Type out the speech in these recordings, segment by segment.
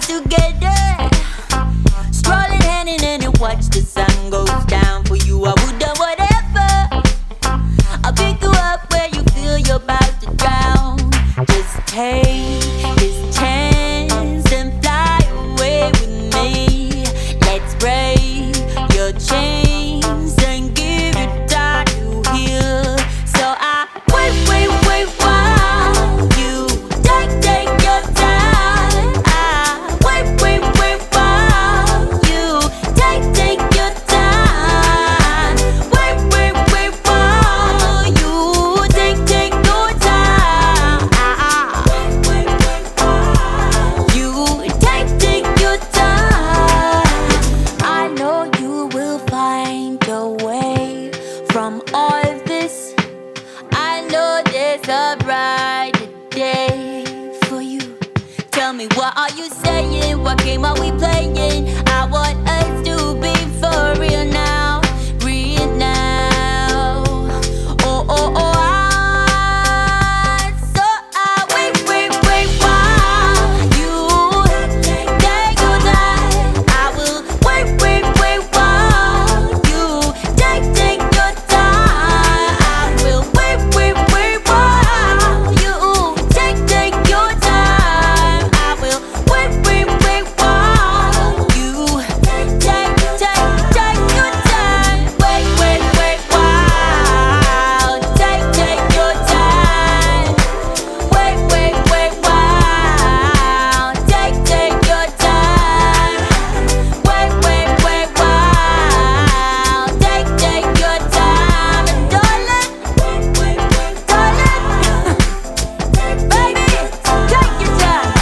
us together, strolling hand in hand and watch the sun goes down. For you I would do whatever. I'll pick you up where you feel you're about to drown. Just take this chance and fly away with me. Let's break your chains and give you time to heal. So I wait while you take your time. I wait while you take your time. Wait while you take your time. Wait while you take your time. I know you will find your way from all of this. I know there's a brighter day for you. Tell me, what are you saying? What game are we playing? I want us to be for real now, real now. Oh, so I wait while you take your time. I will wait while you take your time. I will wait while you take your time. I will wait while you take your time. Wait while take your time. Wait while take your time. Wait while take your time. And darling, baby, take your time.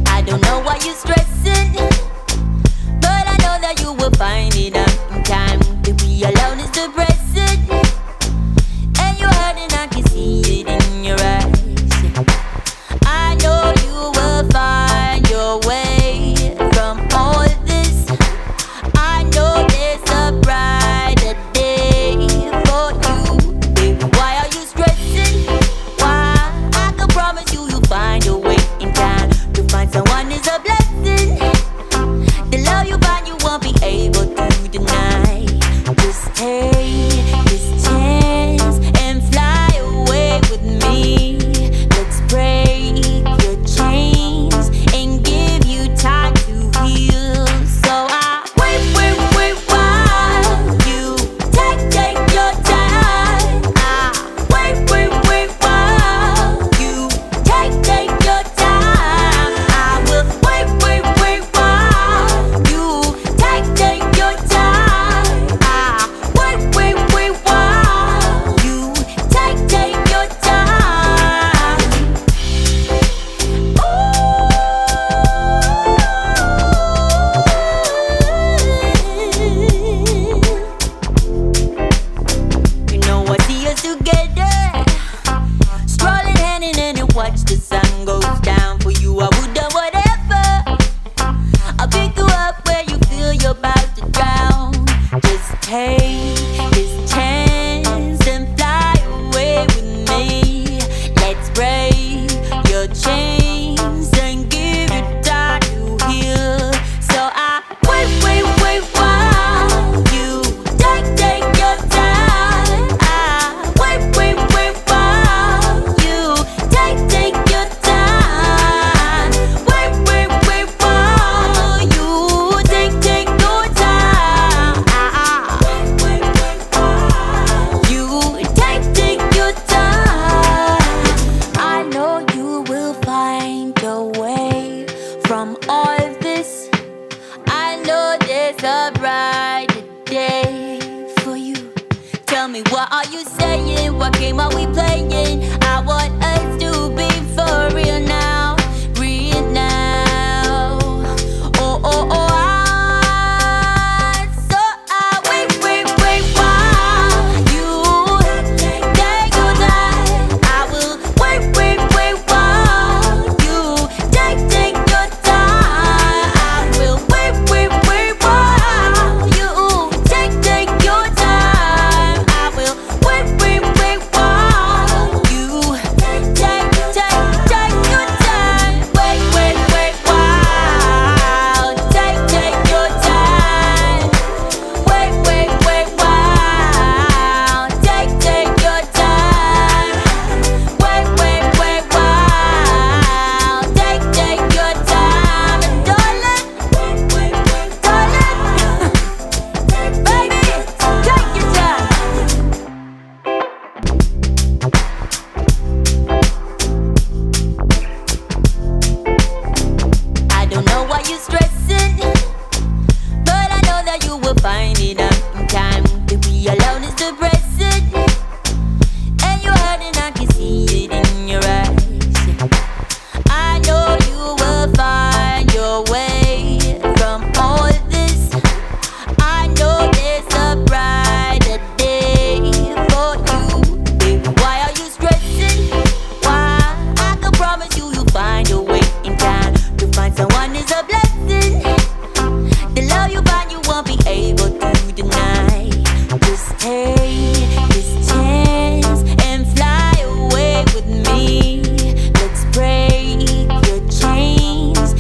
I don't know why you're stressing, but I know that you will find it out in time. To be alone is depressing, and you're hurting, I can see it in your eyes. I know you will find your way from all this. I know there's a brighter day for you, baby. Why are you stressing? Why? I can promise you, you'll find your way in time. To find someone is a blessing. The love you find, you won't be able to deny. Just take this chance and fly away with me. Let's break your chains and give you time to heal. So I wait while you take your time. I wait while you take your time. I will wait while you take your time. I wait while you take your time. You know I see us together, strolling hand in hand and watch the sun goes down. For you I would do whatever. I'll pick you up where you feel you're about to drown. Just take this chance and fly away with me. Let's break your chains and give you time to heal. So I wait while you take your time. I wait while you take your time. Wait while you take your time. Wait while you take your time. I know you will find your way from all of this. I know there's a brighter day for you. Tell me, what are you saying? What game are we playing?